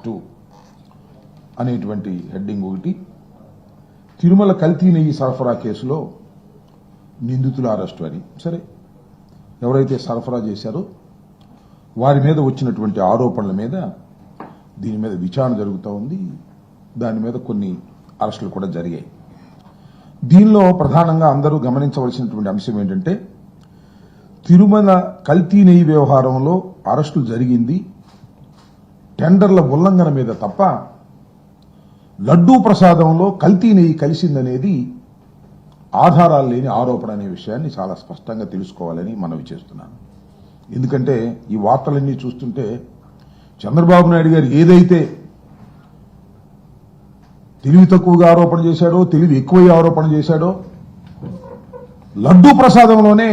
2 అనేటువంటి హెడ్డింగ్ ఒకటి. తిరుమల కల్తీ నెయ్యి సరఫరా కేసులో నిందితుల అరెస్టు అని. సరే, ఎవరైతే సరఫరా చేశారో వారి మీద వచ్చినటువంటి ఆరోపణల మీద దీని మీద విచారణ జరుగుతూ ఉంది. దాని మీద కొన్ని అరెస్టులు కూడా జరిగాయి. దీనిలో ప్రధానంగా అందరూ గమనించవలసినటువంటి అంశం ఏంటంటే, తిరుమల కల్తీ నెయ్యి వ్యవహారంలో అరెస్టులు జరిగింది టెండర్ల ఉల్లంఘన మీద తప్ప లడ్డూ ప్రసాదంలో కల్తీ నెయ్యి కలిసిందనేది ఆధారాలు లేని ఆరోపణ అనే విషయాన్ని చాలా స్పష్టంగా తెలుసుకోవాలని మనవి చేస్తున్నాను. ఎందుకంటే ఈ వార్తలన్నీ చూస్తుంటే చంద్రబాబు నాయుడు గారు ఏదైతే తెలివి తక్కువగా ఆరోపణ చేశాడో, తెలివి ఎక్కువ ఆరోపణ చేశాడో, లడ్డూ ప్రసాదంలోనే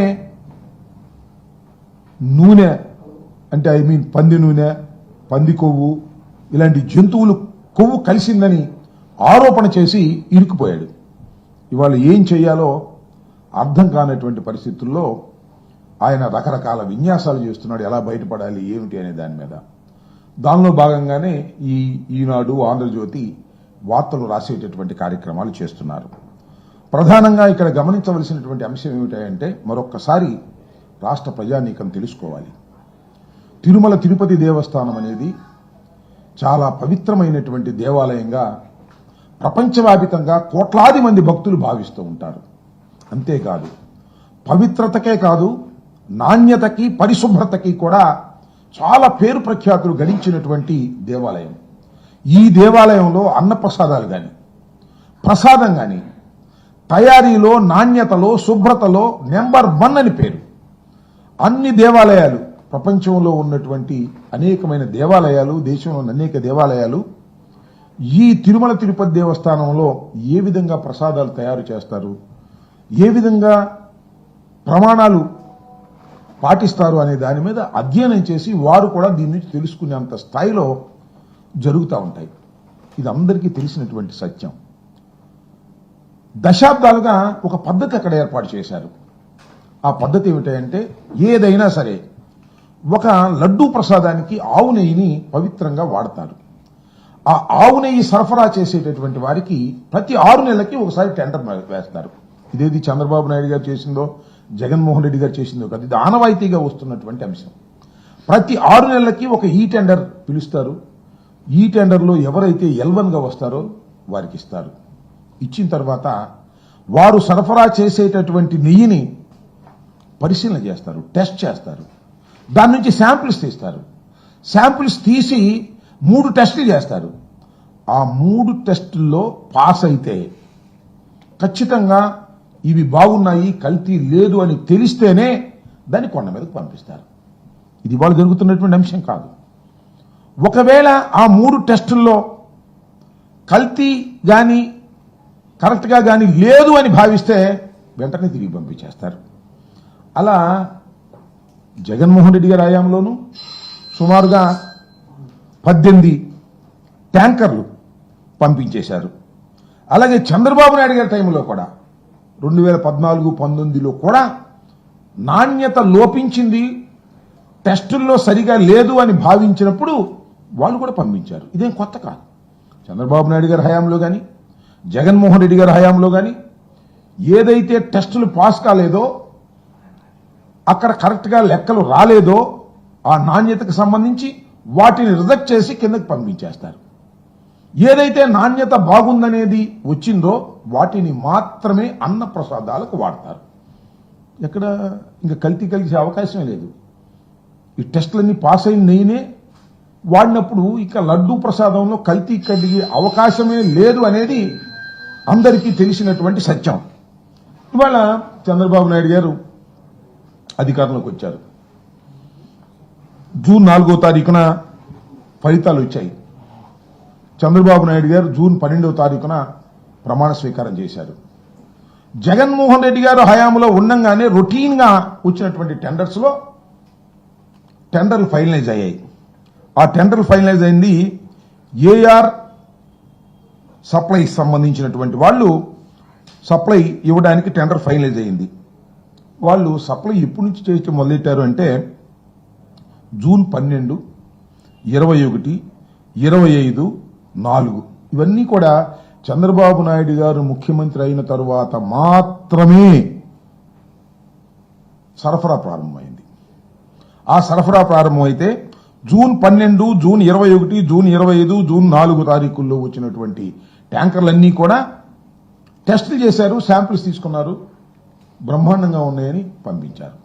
నూనె అంటే పంది నూనె, పంది కొవ్వు ఇలాంటి జంతువులు కొవ్వు కలిసిందని ఆరోపణ చేసి ఇరుక్కుపోయాడు. ఇవాళ ఏం చేయాలో అర్థం కానటువంటి పరిస్థితుల్లో ఆయన రకరకాల విన్యాసాలు చేస్తున్నాడు. ఎలా బయటపడాలి ఏమిటి అనే దాని మీద. దానిలో భాగంగానే ఈనాడు, ఆంధ్రజ్యోతి వార్తలు రాసేటటువంటి కార్యక్రమాలు చేస్తున్నారు. ప్రధానంగా ఇక్కడ గమనించవలసినటువంటి అంశం ఏమిటంటే, మరొక్కసారి రాష్ట్ర ప్రజానీకం తెలుసుకోవాలి. తిరుమల తిరుపతి దేవస్థానం అనేది చాలా పవిత్రమైనటువంటి దేవాలయంగా ప్రపంచవ్యాపితంగా కోట్లాది మంది భక్తులు భావిస్తూ ఉంటారు. అంతేకాదు, పవిత్రతకే కాదు, నాణ్యతకి, పరిశుభ్రతకి కూడా చాలా పేరు ప్రఖ్యాతులు గడించినటువంటి దేవాలయం. ఈ దేవాలయంలో అన్నప్రసాదాలు కానీ, ప్రసాదం కానీ తయారీలో, నాణ్యతలో, శుభ్రతలో నెంబర్ 1 అని పేరు. అన్ని దేవాలయాలు, ప్రపంచంలో ఉన్నటువంటి అనేకమైన దేవాలయాలు, దేశంలో అనేక దేవాలయాలు ఈ తిరుమల తిరుపతి దేవస్థానంలో ఏ విధంగా ప్రసాదాలు తయారు చేస్తారు, ఏ విధంగా ప్రమాణాలు పాటిస్తారు అనే దాని మీద అధ్యయనం చేసి వారు కూడా దీని నుంచి తెలుసుకునేంత స్థాయిలో జరుగుతూ ఉంటాయి. ఇది అందరికీ తెలిసినటువంటి సత్యం. దశాబ్దాలుగా ఒక పద్ధతి అక్కడ ఏర్పాటు చేశారు. ఆ పద్ధతి ఏమిటంటే, ఏదైనా సరే ఒక లడ్డూ ప్రసాదానికి ఆవు నెయ్యిని పవిత్రంగా వాడతారు. ఆ ఆవు నెయ్యి సరఫరా చేసేటటువంటి వారికి ప్రతి 6 నెలలకి ఒకసారి టెండర్ వేస్తారు. ఇదేది చంద్రబాబు నాయుడు గారు చేసిందో, జగన్మోహన్ రెడ్డి గారు చేసిందో కాదు, ఇది ఆనవాయితీగా వస్తున్నటువంటి అంశం. ప్రతి 6 నెలలకి ఒక ఈ టెండర్ పిలుస్తారు. ఈ టెండర్లో ఎవరైతే L1గా వస్తారో వారికి ఇస్తారు. ఇచ్చిన తర్వాత వారు సరఫరా చేసేటటువంటి నెయ్యిని పరిశీలన చేస్తారు, టెస్ట్ చేస్తారు. దాని నుంచి శాంపిల్స్ తీస్తారు. శాంపిల్స్ తీసి 3 టెస్టులు చేస్తారు. ఆ 3 టెస్టుల్లో పాస్ అయితే ఖచ్చితంగా ఇవి బాగున్నాయి, కల్తీ లేదు అని తెలిస్తేనే దాన్ని కొండ మీదకు పంపిస్తారు. ఇది వాళ్ళు జరుగుతున్నటువంటి అంశం కాదు. ఒకవేళ ఆ 3 టెస్టుల్లో కల్తీ కానీ, కరెక్ట్గా కానీ లేదు అని భావిస్తే వెంటనే తిరిగి పంపించేస్తారు. అలా జగన్మోహన్ రెడ్డి గారి హయాంలోనూ సుమారుగా 18 ట్యాంకర్లు పంపించేశారు. అలాగే చంద్రబాబు నాయుడు గారి టైంలో కూడా 2014-19లో కూడా నాణ్యత లోపించింది, టెస్టుల్లో సరిగా లేదు అని భావించినప్పుడు వాళ్ళు కూడా పంపించారు. ఇదేం కొత్త కాదు. చంద్రబాబు నాయుడు గారి హయాంలో కానీ, జగన్మోహన్ రెడ్డి గారి హయాంలో కానీ ఏదైతే టెస్టులు పాస్ కాలేదో, అక్కడ కరెక్ట్గా లెక్కలు రాలేదో, ఆ నాణ్యతకు సంబంధించి వాటిని రిజెక్ట్ చేసి కిందకి పంపించేస్తారు. ఏదైతే నాణ్యత బాగుందనేది వచ్చిందో వాటిని మాత్రమే అన్న ప్రసాదాలకు వాడతారు. ఎక్కడ ఇంకా కల్తీ కలిసే అవకాశమే లేదు. ఈ టెస్టులన్నీ పాస్ అయిన నెయ్యినే వాడినప్పుడు ఇక లడ్డూ ప్రసాదంలో కల్తీ కలిగే అవకాశమే లేదు అనేది అందరికీ తెలిసినటువంటి సత్యం. ఇవాళ చంద్రబాబు నాయుడు గారు అధికారంలోకి వచ్చారు. జూన్ 4వ తారీఖున ఫలితాలు వచ్చాయి. చంద్రబాబు నాయుడు గారు జూన్ 12వ తారీఖున ప్రమాణ స్వీకారం చేశారు. జగన్మోహన్ రెడ్డి గారు హయాంలో ఉండగానే రొటీన్గా వచ్చినటువంటి టెండర్స్లో టెండర్లు ఫైనలైజ్ అయ్యాయి. ఆ టెండర్లు ఫైనలైజ్ అయింది ఏఆర్ సప్లై సంబంధించినటువంటి వాళ్ళు సప్లై ఇవ్వడానికి టెండర్ ఫైనలైజ్ అయింది. వాళ్ళు సప్లై ఎప్పటి నుంచి చేయటం మొదలెట్టారు అంటే జూన్ 12, 21, 25/4 ఇవన్నీ కూడా చంద్రబాబు నాయుడు గారు ముఖ్యమంత్రి అయిన తరువాత మాత్రమే సరఫరా ప్రారంభమైంది. ఆ సరఫరా ప్రారంభమైతే జూన్ 12, జూన్ 21, జూన్ 25, జూన్ 4 తారీఖుల్లో వచ్చినటువంటి ట్యాంకర్లన్నీ కూడా టెస్టులు చేశారు, శాంపిల్స్ తీసుకున్నారు, బ్రహ్మాండంగా ఉన్నాయని పంపించారు.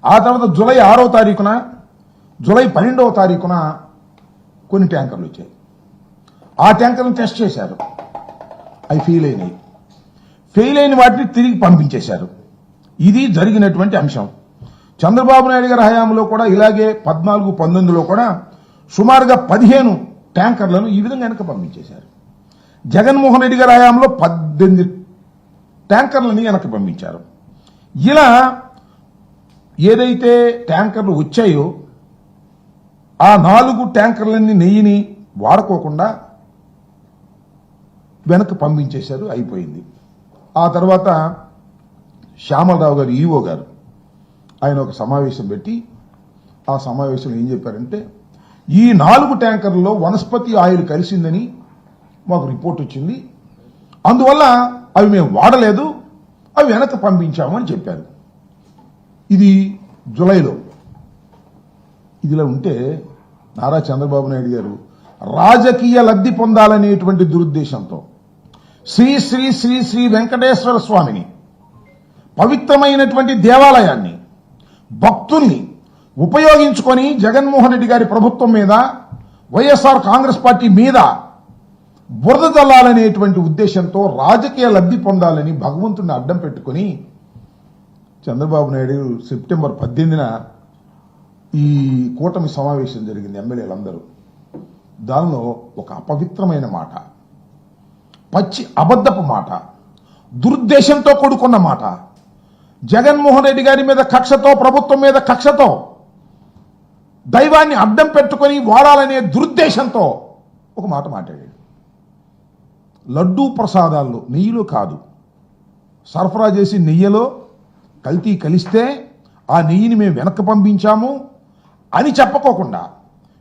ఆ తర్వాత జూలై 6వ తారీఖున, జూలై 12వ తారీఖున కొన్ని ట్యాంకర్లు వచ్చాయి. ఆ ట్యాంకర్లను టెస్ట్ చేశారు, అవి ఫెయిల్ అయినాయి. ఫెయిల్ అయిన వాటిని తిరిగి పంపించేశారు. ఇది జరిగినటువంటి అంశం. చంద్రబాబు నాయుడు గారి హయాంలో కూడా ఇలాగే 14, 19లో కూడా సుమారుగా 15 ట్యాంకర్లను ఈ విధంగా వెనక పంపించేశారు. జగన్మోహన్ రెడ్డి గారి హయాంలో 18 ట్యాంకర్లని వెనక్కి పంపించారు. ఇలా ఏదైతే ట్యాంకర్లు వచ్చాయో ఆ 4 ట్యాంకర్లన్నీ నెయ్యిని వాడుకోకుండా వెనక్కి పంపించేశారు, అయిపోయింది. ఆ తర్వాత శ్యామలరావు గారు, ఈవో గారు, ఆయన ఒక సమావేశం పెట్టి ఆ సమావేశంలో ఏం చెప్పారంటే, ఈ 4 ట్యాంకర్లలో వనస్పతి ఆయిల్ కలిసిందని మాకు రిపోర్ట్ వచ్చింది, అందువల్ల అవి మేము వాడలేదు, అవి వెనక్కి పంపించామని చెప్పారు. ఇది జులైలో. ఇదిలా ఉంటే నారా చంద్రబాబు నాయుడు గారు రాజకీయ లబ్ధి పొందాలనేటువంటి దురుద్దేశంతో శ్రీ శ్రీ శ్రీ శ్రీ వెంకటేశ్వర స్వామిని, పవిత్రమైనటువంటి దేవాలయాన్ని, భక్తుల్ని ఉపయోగించుకొని జగన్మోహన్ రెడ్డి గారి ప్రభుత్వం మీద, వైఎస్ఆర్ కాంగ్రెస్ పార్టీ మీద బురద జల్లాలనేటువంటి ఉద్దేశంతో రాజకీయ లబ్ధి పొందాలని భగవంతుడిని అడ్డం పెట్టుకుని చంద్రబాబు నాయుడు సెప్టెంబర్ 18న ఈ కూటమి సమావేశం జరిగింది, ఎమ్మెల్యేలందరూ. దానిలో ఒక అపవిత్రమైన మాట, పచ్చి అబద్ధపు మాట, దురుద్దేశంతో కూడుకున్న మాట, జగన్మోహన్ రెడ్డి గారి మీద కక్షతో, ప్రభుత్వం మీద కక్షతో, దైవాన్ని అడ్డం పెట్టుకుని వాడాలనే దురుద్దేశంతో ఒక మాట మాట్లాడాడు. లడ్డూ ప్రసాదాల్లో నెయ్యిలో కాదు, సరఫరా చేసి నెయ్యిలో కల్తీ కలిస్తే ఆ నెయ్యిని మేము వెనక్కి పంపించాము అని చెప్పుకోకుండా,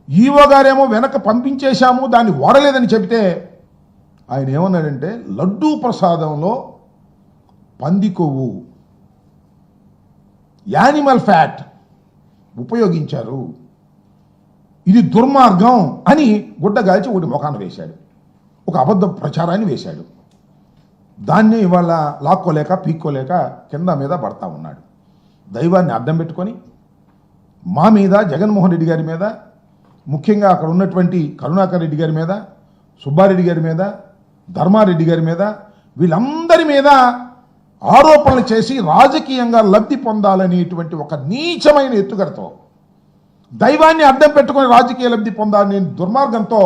ఈవో గారేమో వెనక్కి పంపించేశాము, దాన్ని వాడలేదని చెబితే ఆయన ఏమన్నాడంటే, లడ్డూ ప్రసాదంలో పంది కొవ్వు, యానిమల్ ఫ్యాట్ ఉపయోగించారు, ఇది దుర్మార్గం అని గుడ్డగాల్చి ఒకటి ముఖాన వేశాడు, ఒక అబద్ధ ప్రచారాన్ని వేశాడు. దాన్ని ఇవాళ లాక్కోలేక పీక్కోలేక కింద మీద పడతా ఉన్నాడు. దైవాన్ని అడ్డం పెట్టుకొని మా మీద, జగన్మోహన్ రెడ్డి గారి మీద, ముఖ్యంగా అక్కడ ఉన్నటువంటి కరుణాకర్ రెడ్డి గారి మీద, సుబ్బారెడ్డి గారి మీద, ధర్మారెడ్డి గారి మీద, వీళ్ళందరి మీద ఆరోపణలు చేసి రాజకీయంగా లబ్ధి పొందాలనేటువంటి ఒక నీచమైన ఎత్తుగడతో, దైవాన్ని అడ్డం పెట్టుకుని రాజకీయ లబ్ధి పొందాలనే దుర్మార్గంతో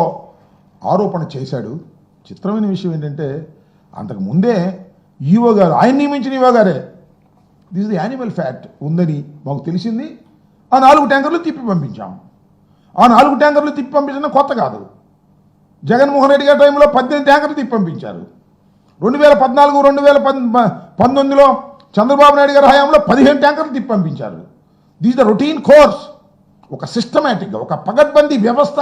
ఆరోపణ చేశాడు. చిత్రమైన విషయం ఏంటంటే, అంతకు ముందే ఈవో గారు, ఆయన నియమించిన ఈవో గారే, దిస్ ది యానిమల్ ఫ్యాట్ ఉందని మాకు తెలిసింది, ఆ 4 ట్యాంకర్లు తిప్పి పంపించాం. ఆ 4 ట్యాంకర్లు తిప్పి పంపించడం కొత్త కాదు. జగన్మోహన్ రెడ్డి గారి టైంలో 18 ట్యాంకర్లు తిప్పి పంపించారు. 2014, 2019లో చంద్రబాబు నాయుడు గారి హయాంలో 15 ట్యాంకర్లు తిప్పి పంపించారు. This the routine course. ఒక సిస్టమేటిక్గా, ఒక పగడ్బందీ వ్యవస్థ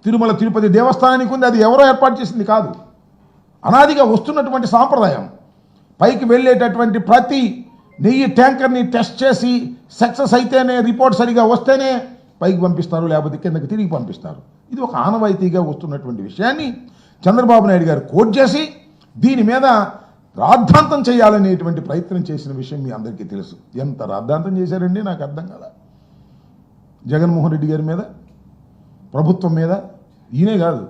తిరుమల తిరుపతి దేవస్థానానికి ఉంది. అది ఎవరో ఏర్పాటు చేసింది కాదు, అనాదిగా వస్తున్నటువంటి సాంప్రదాయం. పైకి వెళ్ళేటటువంటి ప్రతి నెయ్యి ట్యాంకర్ని టెస్ట్ చేసి సక్సెస్ అయితేనే, రిపోర్ట్ సరిగా వస్తేనే పైకి పంపిస్తారు, లేకపోతే కిందకి తిరిగి పంపిస్తారు. ఇది ఒక ఆనవాయితీగా వస్తున్నటువంటి విషయాన్ని చంద్రబాబు నాయుడు గారు కోట్ చేసి దీని మీద రాద్ధాంతం చేయాలనేటువంటి ప్రయత్నం చేసిన విషయం మీ అందరికీ తెలుసు. ఎంత రాద్ధాంతం చేశారండి నాకు అర్థం కాల. జగన్మోహన్ రెడ్డి గారి మీద, ప్రభుత్వం మీద. ఈయనే కాదు,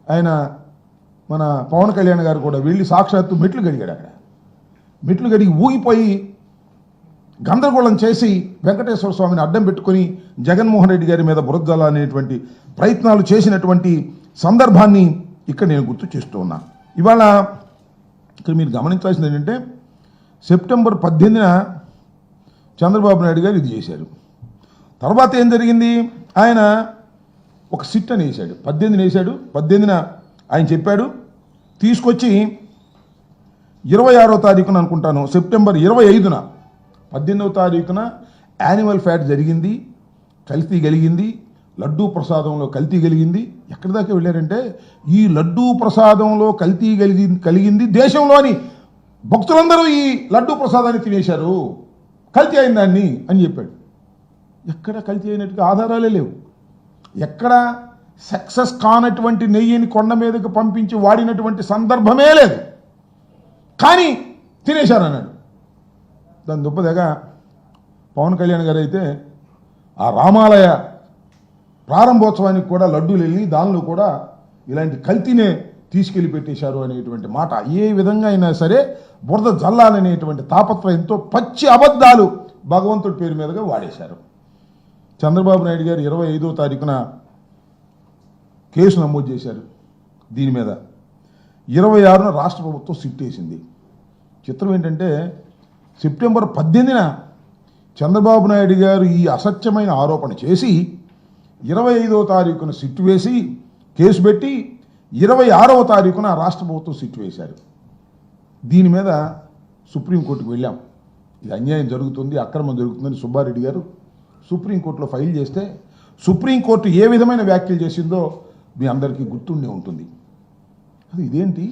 ఆయన మన పవన్ కళ్యాణ్ గారు కూడా వెళ్ళి సాక్షాత్తు మెట్లు గడిగాడు. అక్కడ మెట్లు గడిగి ఊగిపోయి గందరగోళం చేసి వెంకటేశ్వర స్వామిని అడ్డం పెట్టుకుని జగన్మోహన్ రెడ్డి గారి మీద బురదల అనేటువంటి ప్రయత్నాలు చేసినటువంటి సందర్భాన్ని ఇక్కడ నేను గుర్తు చేస్తూ ఉన్నా. ఇవాళ ఇక్కడ మీరు గమనించాల్సింది ఏంటంటే, సెప్టెంబర్ 18న చంద్రబాబు నాయుడు గారు ఇది చేశారు. తర్వాత ఏం జరిగింది, ఆయన ఒక సిట్ అని వేశాడు, 18న వేశాడు. 18న ఆయన చెప్పాడు, తీసుకొచ్చి 26వ తారీఖున అనుకుంటాను, సెప్టెంబర్ 25న, 18వ తారీఖున యానిమల్ ఫ్యాట్ జరిగింది, కల్తీ కలిగింది, లడ్డూ ప్రసాదంలో కల్తీ కలిగింది. ఎక్కడి దాకా వెళ్ళారంటే ఈ లడ్డూ ప్రసాదంలో కల్తీ కలిగింది దేశంలోని భక్తులందరూ ఈ లడ్డూ ప్రసాదాన్ని తినేశారు, కల్తీ అయిన దాన్ని అని చెప్పాడు. ఎక్కడ కల్తీ అయినట్టుగా ఆధారాలే లేవు. ఎక్కడ సక్సెస్ కానటువంటి నెయ్యిని కొండ మీదకి పంపించి వాడినటువంటి సందర్భమే లేదు. కానీ తినేశారన్నాడు. దాని దుప్పదగా పవన్ కళ్యాణ్ గారు అయితే ఆ రామాలయ ప్రారంభోత్సవానికి కూడా లడ్డూలు వెళ్ళి దానిలో కూడా ఇలాంటి కల్తీనే తీసుకెళ్లి పెట్టేశారు అనేటువంటి మాట. ఏ విధంగా అయినా సరే బురద జల్లాలనేటువంటి తాపత్రయంతో పచ్చి అబద్ధాలు భగవంతుడి పేరు మీదుగా వాడేశారు. చంద్రబాబు నాయుడు గారు 25వ తారీఖున కేసు నమోదు చేశారు. దీని మీద 26న రాష్ట్ర ప్రభుత్వం సిట్ వేసింది. చిత్రం ఏంటంటే సెప్టెంబర్ 18న చంద్రబాబు నాయుడు గారు ఈ అసత్యమైన ఆరోపణ చేసి 25వ తారీఖున సిట్ వేసి కేసు పెట్టి 26వ తారీఖున రాష్ట్ర ప్రభుత్వం సిట్ వేశారు. దీని మీద సుప్రీంకోర్టుకు వెళ్ళాం. ఇది అన్యాయం జరుగుతుంది, అక్రమం జరుగుతుందని సుబ్బారెడ్డి గారు సుప్రీంకోర్టులో ఫైల్ చేస్తే సుప్రీంకోర్టు ఏ విధమైన వ్యాఖ్యలు చేసిందో మీ అందరికీ గుర్తుండే ఉంటుంది. అది ఇదేంటి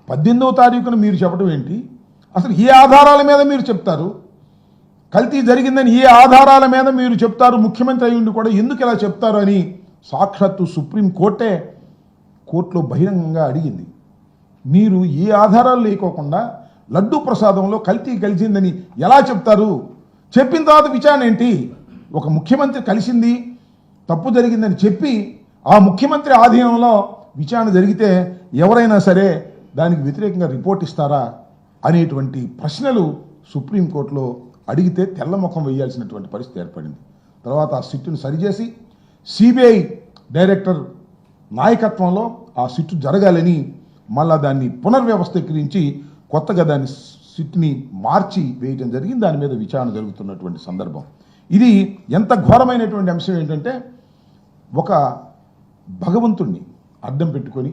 18వ తారీఖున మీరు చెప్పడం ఏంటి? అసలు ఏ ఆధారాల మీద మీరు చెప్తారు? కల్తీ జరిగిందని ఏ ఆధారాల మీద మీరు చెప్తారు? ముఖ్యమంత్రి అయ్యుండి కూడా ఎందుకు ఇలా చెప్తారు అని సాక్షాత్తు సుప్రీంకోర్టే కోర్టులో బహిరంగంగా అడిగింది. మీరు ఏ ఆధారాలు లేకోకుండా లడ్డూ ప్రసాదంలో కల్తీ కలిసిందని ఎలా చెప్తారు? చెప్పిన తర్వాత విచారణ ఏంటి? ఒక ముఖ్యమంత్రి కలిసింది, తప్పు జరిగిందని చెప్పి ఆ ముఖ్యమంత్రి ఆధీనంలో విచారణ జరిగితే ఎవరైనా సరే దానికి వ్యతిరేకంగా రిపోర్ట్ ఇస్తారా అనేటువంటి ప్రశ్నలు సుప్రీంకోర్టులో అడిగితే తెల్లముఖం వేయాల్సినటువంటి పరిస్థితి ఏర్పడింది. తర్వాత ఆ సిట్టును సరిచేసి సిబిఐ డైరెక్టర్ నాయకత్వంలో ఆ సిట్టు జరగాలని మళ్ళా దాన్ని పునర్వ్యవస్థీకరించి కొత్తగా దాన్ని సిట్ని మార్చి వేయటం జరిగింది. దాని మీద విచారణ జరుగుతున్నటువంటి సందర్భం. ఇది ఎంత ఘోరమైనటువంటి అంశం ఏంటంటే ఒక భగవంతుణ్ణి అడ్డం పెట్టుకొని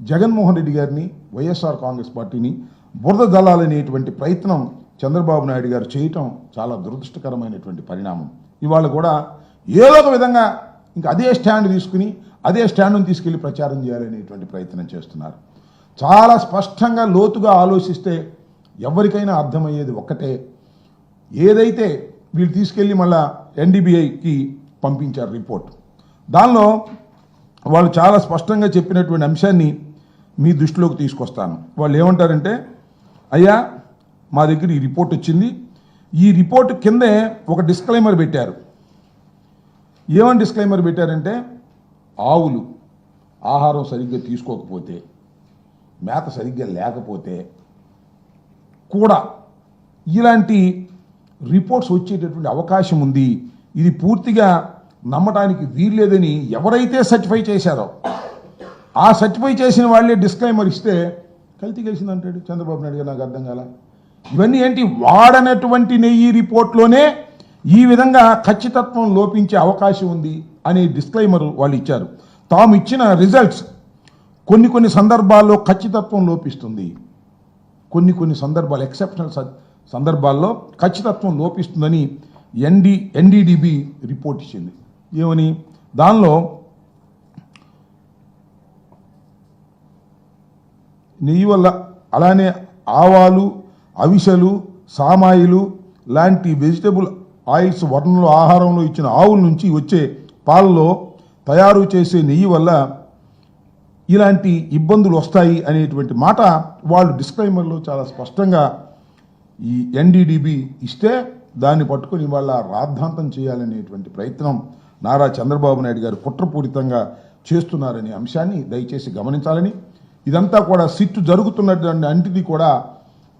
జగన్మోహన్ రెడ్డి గారిని, వైఎస్ఆర్ కాంగ్రెస్ పార్టీని బురద జల్లాలనేటువంటి ప్రయత్నం చంద్రబాబు నాయుడు గారు చేయటం చాలా దురదృష్టకరమైనటువంటి పరిణామం. ఇవాళ కూడా ఏదో ఒక విధంగా ఇంకా అదే స్టాండ్ తీసుకుని అదే స్టాండ్ను తీసుకెళ్లి ప్రచారం చేయాలనేటువంటి ప్రయత్నం చేస్తున్నారు. చాలా స్పష్టంగా లోతుగా ఆలోచిస్తే ఎవరికైనా అర్థమయ్యేది ఒక్కటే, ఏదైతే వీళ్ళు తీసుకెళ్ళి మళ్ళా ఎన్డీబీఐకి పంపించారు రిపోర్ట్, దానిలో వాళ్ళు చాలా స్పష్టంగా చెప్పినటువంటి అంశాన్ని మీ దృష్టిలోకి తీసుకొస్తాను. వాళ్ళు ఏమంటారంటే, అయ్యా మా దగ్గర ఈ రిపోర్ట్ వచ్చింది, ఈ రిపోర్ట్ కిందే ఒక డిస్క్లైమర్ పెట్టారు. ఏమని డిస్క్లైమర్ పెట్టారంటే, ఆవులు ఆహారం సరిగ్గా తీసుకోకపోతే, మేత సరిగ్గా లేకపోతే కూడా ఇలాంటి రిపోర్ట్స్ వచ్చేటటువంటి అవకాశం ఉంది, ఇది పూర్తిగా నమ్మటానికి వీల్లేదని ఎవరైతే సర్టిఫై చేశారో ఆ సర్టిఫై చేసిన వాళ్ళే డిస్క్లైమర్ ఇస్తే కల్తీ కలిసిందంటాడు చంద్రబాబు నాయుడు గారు. నాకు అర్థం కాల. ఇవన్నీ ఏంటి? వాడనటువంటి నెయ్యి రిపోర్ట్లోనే ఈ విధంగా ఖచ్చితత్వం లోపించే అవకాశం ఉంది అనే డిస్క్లైమర్ వాళ్ళు ఇచ్చారు. తాము ఇచ్చిన రిజల్ట్స్ కొన్ని సందర్భాల్లో ఖచ్చితత్వం లోపిస్తుంది, కొన్ని సందర్భాలు ఎక్సెప్షనల్ సందర్భాల్లో ఖచ్చితత్వం లోపిస్తుందని ఎన్డీడీబీ రిపోర్ట్ ఇచ్చింది. ఏమని? దానిలో నెయ్యి వల్ల, అలానే ఆవాలు, అవిసెలు, సామాయిలు లాంటి వెజిటబుల్ ఆయిల్స్ వర్ణంలో ఆహారంలో ఇచ్చిన ఆవుల నుంచి వచ్చే పాలలో తయారు చేసే నెయ్యి వల్ల ఇలాంటి ఇబ్బందులు వస్తాయి అనేటువంటి మాట వాళ్ళు డిస్క్లైమర్లో చాలా స్పష్టంగా ఈ ఎన్డీడీబీ ఇస్తే దాన్ని పట్టుకొని వాళ్ళ రాద్ధాంతం చేయాలనేటువంటి ప్రయత్నం నారా చంద్రబాబు నాయుడు గారు కుట్రపూరితంగా చేస్తున్నారనే అంశాన్ని దయచేసి గమనించాలని, ఇదంతా కూడా సిట్టు జరుగుతున్నటువంటి అంటిది కూడా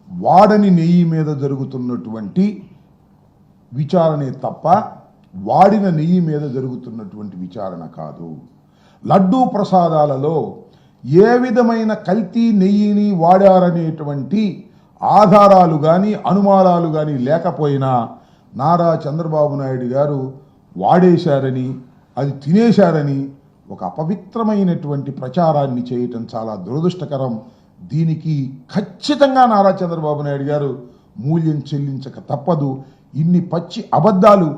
వాడని నెయ్యి మీద జరుగుతున్నటువంటి విచారణే తప్ప వాడిన నెయ్యి మీద జరుగుతున్నటువంటి విచారణ కాదు. లడ్డూ ప్రసాదాలలో ఏ విధమైన కల్తీ నెయ్యిని వాడారనేటువంటి ఆధారాలు కానీ అనుమానాలు కానీ లేకపోయినా నారా చంద్రబాబు నాయుడు గారు వాడేశారని, అది తినేశారని ఒక అపవిత్రమైనటువంటి ప్రచారాన్ని చేయటం చాలా దురదృష్టకరం. దీనికి ఖచ్చితంగా నారా చంద్రబాబు నాయుడు గారు మూల్యం చెల్లించక తప్పదు. ఇన్ని పచ్చి అబద్ధాలు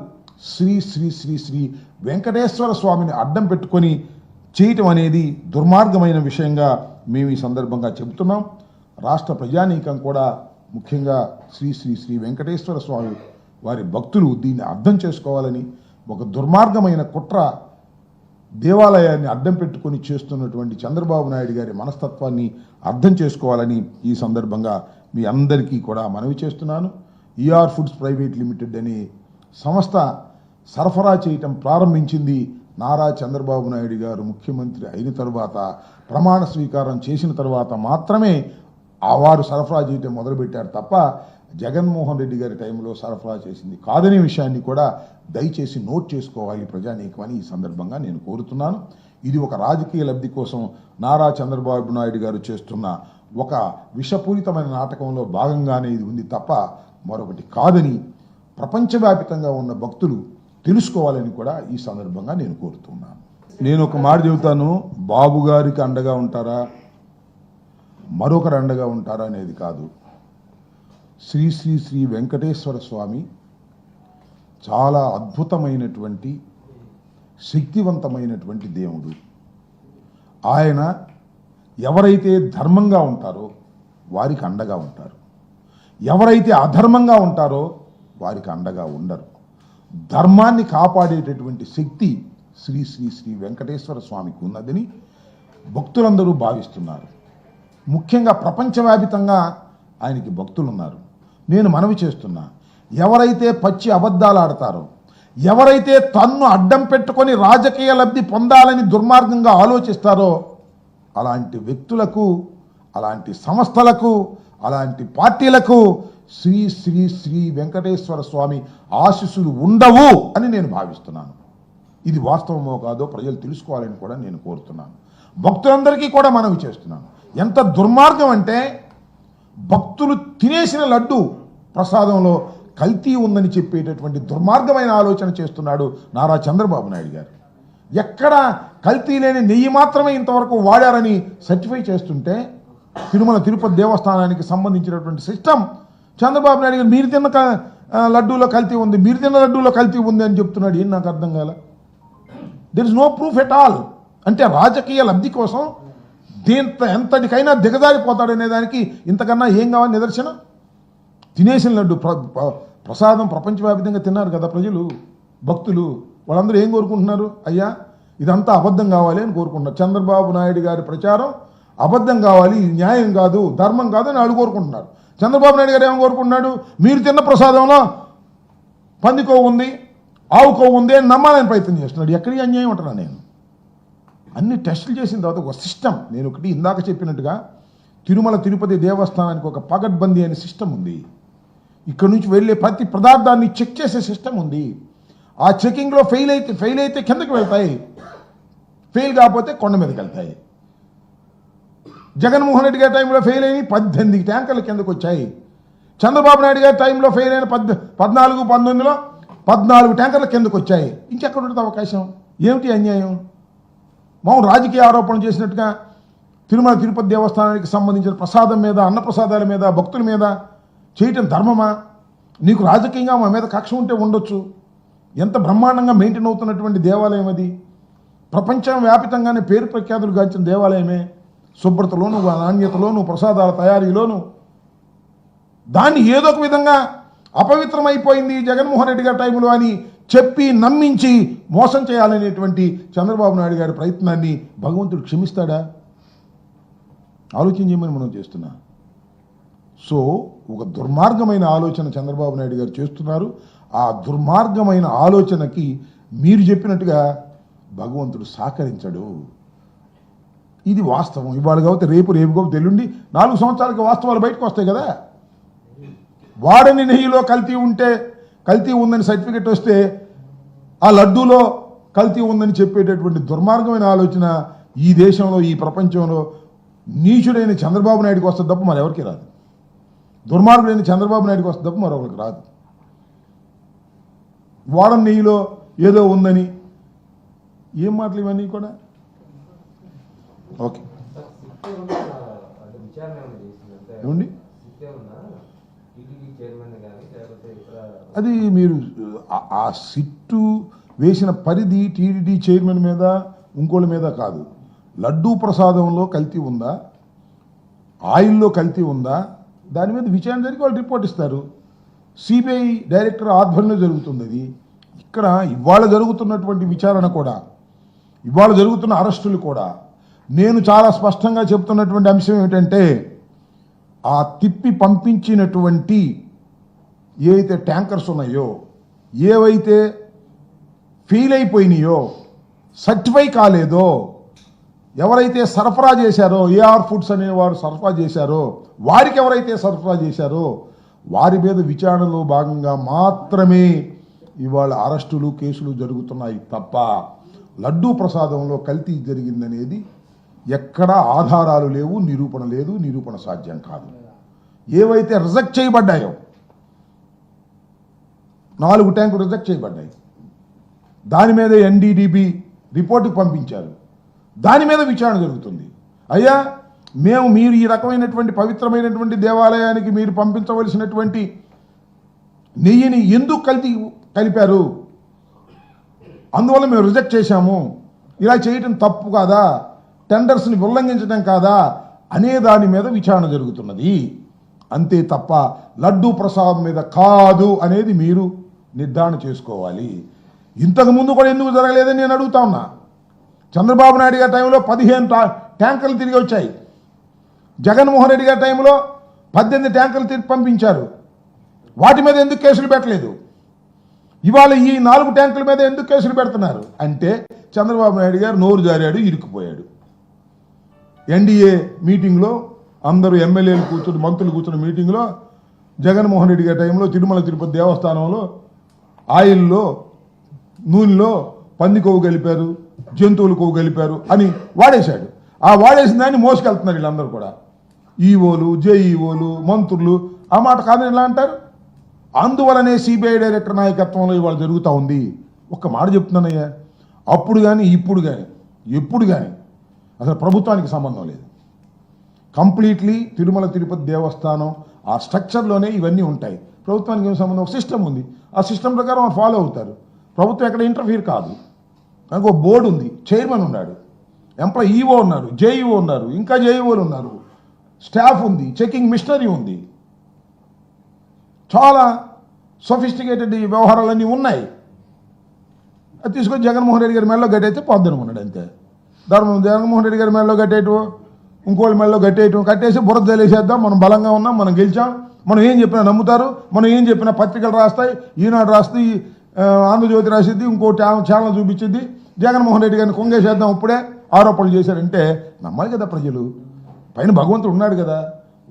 శ్రీ శ్రీ శ్రీ శ్రీ వెంకటేశ్వర స్వామిని అడ్డం పెట్టుకొని చేయటం అనేది దుర్మార్గమైన విషయంగా మేము ఈ సందర్భంగా చెబుతున్నాం. రాష్ట్ర ప్రజానీకం కూడా ముఖ్యంగా శ్రీ శ్రీ శ్రీ వెంకటేశ్వర స్వామి వారి భక్తులు దీన్ని అర్థం చేసుకోవాలని, ఒక దుర్మార్గమైన కుట్ర దేవాలయాన్ని అడ్డం పెట్టుకొని చేస్తున్నటువంటి చంద్రబాబు నాయుడు గారి మనస్తత్వాన్ని అర్థం చేసుకోవాలని ఈ సందర్భంగా మీ అందరికీ కూడా మనవి చేస్తున్నాను. ఈఆర్ ఫుడ్స్ ప్రైవేట్ లిమిటెడ్ అనే సంస్థ సరఫరా చేయటం ప్రారంభించింది నారా చంద్రబాబు నాయుడు గారు ముఖ్యమంత్రి అయిన తర్వాత, ప్రమాణ స్వీకారం చేసిన తర్వాత మాత్రమే వారు సరఫరా చేయటం మొదలుపెట్టారు తప్ప జగన్మోహన్ రెడ్డి గారి టైంలో సరఫరా చేసింది కాదనే విషయాన్ని కూడా దయచేసి నోట్ చేసుకోవాలి ప్రజానీకమని ఈ సందర్భంగా నేను కోరుతున్నాను. ఇది ఒక రాజకీయ లబ్ధి కోసం నారా చంద్రబాబు నాయుడు గారు చేస్తున్న ఒక విషపూరితమైన నాటకంలో భాగంగానే ఇది ఉంది తప్ప మరొకటి కాదని ప్రపంచవ్యాప్తంగా ఉన్న భక్తులు తెలుసుకోవాలని కూడా ఈ సందర్భంగా నేను కోరుతున్నాను. నేను ఒక మాట చెబుతాను, బాబు గారికి అండగా ఉంటారా మరొకరు అండగా ఉంటారా అనేది కాదు. శ్రీ శ్రీ శ్రీ వెంకటేశ్వర స్వామి చాలా అద్భుతమైనటువంటి శక్తివంతమైనటువంటి దేవుడు. ఆయన ఎవరైతే ధర్మంగా ఉంటారో వారికి అండగా ఉంటారు, ఎవరైతే అధర్మంగా ఉంటారో వారికి అండగా ఉండరు. ధర్మాన్ని కాపాడేటటువంటి శక్తి శ్రీ శ్రీ శ్రీ వెంకటేశ్వర స్వామికి ఉన్నదని భక్తులందరూ భావిస్తున్నారు. ముఖ్యంగా ప్రపంచవ్యాపితంగా ఆయనకి భక్తులు ఉన్నారు. నేను మనవి చేస్తున్నా, ఎవరైతే పచ్చి అబద్ధాలు ఆడతారో, ఎవరైతే తన్ను అడ్డం పెట్టుకొని రాజకీయ లబ్ధి పొందాలని దుర్మార్గంగా ఆలోచిస్తారో అలాంటి వ్యక్తులకు, అలాంటి సంస్థలకు, అలాంటి పార్టీలకు శ్రీ శ్రీ శ్రీ వెంకటేశ్వర స్వామి ఆశీస్సులు ఉండవు అని నేను భావిస్తున్నాను. ఇది వాస్తవమో కాదో ప్రజలు తెలుసుకోవాలని కూడా నేను కోరుతున్నాను. భక్తులందరికీ కూడా మనవి చేస్తున్నాను. ఎంత దుర్మార్గం అంటే, భక్తులు తినేసిన లడ్డు ప్రసాదంలో కల్తీ ఉందని చెప్పేటటువంటి దుర్మార్గమైన ఆలోచన చేస్తున్నాడు నారా చంద్రబాబు నాయుడు గారు. ఎక్కడ కల్తీ లేని నెయ్యి మాత్రమే ఇంతవరకు వాడారని సర్టిఫై చేస్తుంటే, తిరుమల తిరుపతి దేవస్థానానికి సంబంధించినటువంటి సిస్టమ్ చంద్రబాబు నాయుడు గారు మీరు తిన్న లడ్డూలో కల్తీ ఉంది, మీరు తిన్న లడ్డూలో కల్తీ ఉంది అని చెప్తున్నాడు. ఏం నాకు అర్థం కాల. There is no proof at all. అంటే రాజకీయ లబ్ధి కోసం ఎంతటికైనా దిగజారిపోతాడనే దానికి ఇంతకన్నా ఏం కావాలి నిదర్శనం? తినేసిన లడ్డు ప్రసాదం ప్రపంచవ్యాప్తంగా తిన్నారు కదా ప్రజలు, భక్తులు. వాళ్ళందరూ ఏం కోరుకుంటున్నారు? అయ్యా ఇదంతా అబద్ధం కావాలి అని కోరుకుంటున్నారు. చంద్రబాబు నాయుడు గారి ప్రచారం అబద్ధం కావాలి, న్యాయం కాదు, ధర్మం కాదు అని వాళ్ళు కోరుకుంటున్నారు. చంద్రబాబు నాయుడు గారు ఏమో కోరుకుంటున్నాడు? మీరు తిన్న ప్రసాదంలో పందికో ఉంది, ఆవుకో ఉంది అని నమ్మాలని ప్రయత్నం చేస్తున్నాడు. ఎక్కడికి అన్యాయం ఉంటున్నా నేను? అన్ని టెస్టులు చేసిన తర్వాత ఒక సిస్టమ్, నేను ఒకటి ఇందాక చెప్పినట్టుగా తిరుమల తిరుపతి దేవస్థానానికి ఒక పగడ్బందీ అనే సిస్టమ్ ఉంది. ఇక్కడ నుంచి వెళ్ళే ప్రతి పదార్థాన్ని చెక్ చేసే సిస్టమ్ ఉంది. ఆ చెకింగ్లో ఫెయిల్ అయితే కిందకి వెళ్తాయి, ఫెయిల్ కాకపోతే కొండ మీదకి వెళ్తాయి. జగన్మోహన్ రెడ్డి గారి టైంలో ఫెయిల్ అయిన 18 ట్యాంకర్లు కిందకు వచ్చాయి. చంద్రబాబు నాయుడు గారి టైంలో ఫెయిల్ అయిన 14-19లో 14 ట్యాంకర్లు కిందకు వచ్చాయి. ఇంకెక్కడ ఉంటుంది అవకాశం? ఏమిటి అన్యాయం? మౌన్ రాజకీయ ఆరోపణలు చేసినట్టుగా తిరుమల తిరుపతి దేవస్థానానికి సంబంధించిన ప్రసాదం మీద, అన్నప్రసాదాల మీద, భక్తుల మీద చేయటం ధర్మమా? నీకు రాజకీయంగా మా మీద కక్ష ఉంటే ఉండొచ్చు. ఎంత బ్రహ్మాండంగా మెయింటైన్ అవుతున్నటువంటి దేవాలయం అది. ప్రపంచం వ్యాపితంగానే పేరు ప్రఖ్యాతులు గాంచిన దేవాలయమే. శుభ్రతలోను, నాణ్యతలోను, ప్రసాదాల తయారీలోను. దాన్ని ఏదో ఒక విధంగా అపవిత్రమైపోయింది జగన్మోహన్ రెడ్డి గారి టైంలో అని చెప్పి నమ్మించి మోసం చేయాలనేటువంటి చంద్రబాబు నాయుడు గారి ప్రయత్నాన్ని భగవంతుడు క్షమిస్తాడా? ఆలోచన చేయమని మనం చేస్తున్నా. సో ఒక దుర్మార్గమైన ఆలోచన చంద్రబాబు నాయుడు గారు చేస్తున్నారు. ఆ దుర్మార్గమైన ఆలోచనకి మీరు చెప్పినట్టుగా భగవంతుడు సహకరించడు. ఇది వాస్తవం. ఇవాళ కాబట్టి రేపు కాబట్టి ఎల్లుండి 4 సంవత్సరాలకి వాస్తవాలు బయటకు వస్తాయి కదా. వాడని నెయ్యిలో కల్తీ ఉందని సర్టిఫికెట్ వస్తే ఆ లడ్డూలో కల్తీ ఉందని చెప్పేటటువంటి దుర్మార్గమైన ఆలోచన ఈ దేశంలో, ఈ ప్రపంచంలో నీచుడైన చంద్రబాబు నాయుడుకి వస్తే తప్ప మరెవరికి రాదు. దుర్మార్గుడైన చంద్రబాబు నాయుడుకి వస్తే తప్ప మరొకరికి రాదు. వాడని నెయ్యిలో ఏదో ఉందని ఏం మాటలు ఇవన్నీ కూడా. ఓకే ఏమండి, అది మీరు ఆ సిట్టు వేసిన పరిధి టీడీడీ చైర్మన్ మీద ఇంకోళ్ళ మీద కాదు. లడ్డూ ప్రసాదంలో కల్తీ ఉందా, ఆయిల్లో కల్తీ ఉందా, దాని మీద విచారణ జరిగి వాళ్ళు రిపోర్ట్ ఇస్తారు. సిబిఐ డైరెక్టర్ ఆధ్వర్యంలో జరుగుతుంది అది. ఇక్కడ ఇవాళ జరుగుతున్నటువంటి విచారణ కూడా, ఇవాళ జరుగుతున్న అరెస్టులు కూడా నేను చాలా స్పష్టంగా చెప్తున్నటువంటి అంశం ఏమిటంటే, ఆ తిప్పి పంపించినటువంటి ఏవైతే ట్యాంకర్స్ ఉన్నాయో, ఏవైతే ఫెయిల్ అయిపోయినాయో, సర్టిఫై కాలేదో, ఎవరైతే సరఫరా చేశారో, ఏఆర్ ఫుడ్స్ అనేవారు సరఫరా చేశారో, వారికి ఎవరైతే సరఫరా చేశారో వారి మీద విచారణలో భాగంగా మాత్రమే ఇవాళ అరెస్టులు, కేసులు జరుగుతున్నాయి తప్ప లడ్డూ ప్రసాదంలో కల్తీ జరిగిందనేది ఎక్కడా ఆధారాలు లేవు, నిరూపణ లేదు, నిరూపణ సాధ్యం కాదు. ఏవైతే రిజెక్ట్ చేయబడ్డాయో 4 ట్యాంకులు రిజెక్ట్ చేయబడ్డాయి, దాని మీద ఎన్డీడీబీ రిపోర్టుకు పంపించారు, దాని మీద విచారణ జరుగుతుంది. అయ్యా, మీరు ఈ రకమైనటువంటి పవిత్రమైనటువంటి దేవాలయానికి మీరు పంపించవలసినటువంటి నెయ్యిని ఎందుకు కలిపారు, అందువల్ల మేము రిజెక్ట్ చేశాము, ఇలా చేయటం తప్పు కాదా, టెండర్స్ని ఉల్లంఘించడం కాదా అనే దాని మీద విచారణ జరుగుతున్నది. అంతే తప్ప లడ్డూ ప్రసాదం మీద కాదు అనేది మీరు నిర్ధారణ చేసుకోవాలి. ఇంతకుముందు కూడా ఎందుకు జరగలేదని నేను అడుగుతా ఉన్నా. చంద్రబాబు నాయుడు గారి టైంలో 15 ట్యాంకర్లు తిరిగి వచ్చాయి. జగన్మోహన్ రెడ్డి గారి టైంలో 18 ట్యాంకర్లు తిరిగి పంపించారు. వాటి మీద ఎందుకు కేసులు పెట్టలేదు? ఇవాళ ఈ 4 ట్యాంకుల మీద ఎందుకు కేసులు పెడుతున్నారు అంటే, చంద్రబాబు నాయుడు గారు నోరు జారాడు, ఇరుక్కుపోయాడు. ఎన్డీఏ మీటింగ్లో అందరూ ఎమ్మెల్యేలు కూర్చుని, మంత్రులు కూర్చున్న మీటింగ్లో జగన్మోహన్ రెడ్డి గారి టైంలో తిరుమల తిరుపతి దేవస్థానంలో ఆయిల్లో, నూనెలో పంది కొవ్వు కలిపారు, జంతువుల కొవ్వు కలిపారు అని వాడేశాడు. ఆ వాడేసిన దాన్ని మోసుకెళ్తున్నారు వీళ్ళందరూ కూడా. ఈఓలు, జేఈఓలు, మంత్రులు ఆ మాట కాదని ఇలా అంటారు. అందువలనే సిబిఐ డైరెక్టర్ నాయకత్వంలో ఇవాళ జరుగుతూ ఉంది. ఒక్క మాట చెప్తున్నానయ్యా, అప్పుడు కానీ ఇప్పుడు కానీ ఎప్పుడు కానీ అసలు ప్రభుత్వానికి సంబంధం లేదు. కంప్లీట్లీ తిరుమల తిరుపతి దేవస్థానం ఆ స్ట్రక్చర్లోనే ఇవన్నీ ఉంటాయి. ప్రభుత్వానికి ఏం సంబంధం? ఒక సిస్టమ్ ఉంది, ఆ సిస్టమ్ ప్రకారం వాళ్ళు ఫాలో అవుతారు. ప్రభుత్వం ఎక్కడ ఇంటర్ఫీర్ కాదు. దానికి ఒక బోర్డు ఉంది, చైర్మన్ ఉన్నాడు, ఎంప్లాయ్ ఈఓ ఉన్నారు, జేఈఓ ఉన్నారు, ఇంకా జేఈఓలు ఉన్నారు, స్టాఫ్ ఉంది, చెకింగ్ మిషనరీ ఉంది, చాలా సొఫిస్టికేటెడ్ వ్యవహారాలన్నీ ఉన్నాయి. అది తీసుకొని జగన్మోహన్ రెడ్డి గారి మెడలో గట్టయితే పొద్దునుకున్నాడు అంతే. జగన్మోహన్ రెడ్డి గారి మెడలో కట్టేయటం, ఇంకోళ్ళ మెడలో కట్టేసి బురద జలేసేద్దాం, మనం బలంగా ఉన్నాం, మనం గెలిచాం, మనం ఏం చెప్పినా నమ్ముతారు, మనం ఏం చెప్పినా పత్రికలు రాస్తాయి, ఈనాడు రాస్తాయి, ఆంధ్రజ్యోతి రాసిద్ది, ఇంకో ఛానల్ చూపించింది, జగన్మోహన్ రెడ్డి గారిని కొంగేసేద్దాం ఇప్పుడే ఆరోపణలు చేశారంటే నమ్మాలి కదా ప్రజలు. పైన భగవంతుడు ఉన్నాడు కదా,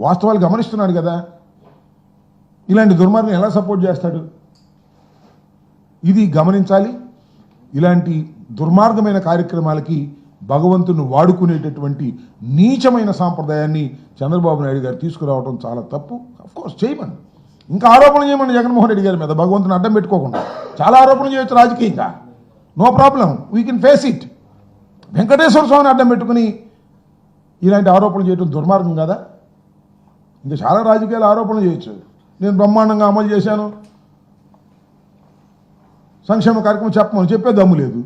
వాస్తవాలు గమనిస్తున్నాడు కదా. ఇలాంటి దుర్మార్గం ఎలా సపోర్ట్ చేస్తాడు? ఇది గమనించాలి. ఇలాంటి దుర్మార్గమైన కార్యక్రమాలకి భగవంతుని వాడుకునేటటువంటి నీచమైన సాంప్రదాయాన్ని చంద్రబాబు నాయుడు గారు తీసుకురావడం చాలా తప్పు. అఫ్కోర్స్ చేయమని, ఇంకా ఆరోపణలు చేయమని జగన్మోహన్ రెడ్డి గారి మీద భగవంతుని అడ్డం పెట్టుకోకుండా చాలా ఆరోపణలు చేయొచ్చు రాజకీయంగా, no problem, we can face it. Venkateshwara స్వామిని అడ్డం పెట్టుకుని ఇలాంటి ఆరోపణలు చేయడం దుర్మార్గం కదా. ఇంకా చాలా రాజకీయాలు ఆరోపణలు చేయొచ్చు. నేను బ్రహ్మాండంగా అమలు చేశాను, సంక్షేమ కార్యక్రమం చెప్పే దమ్ము లేదు.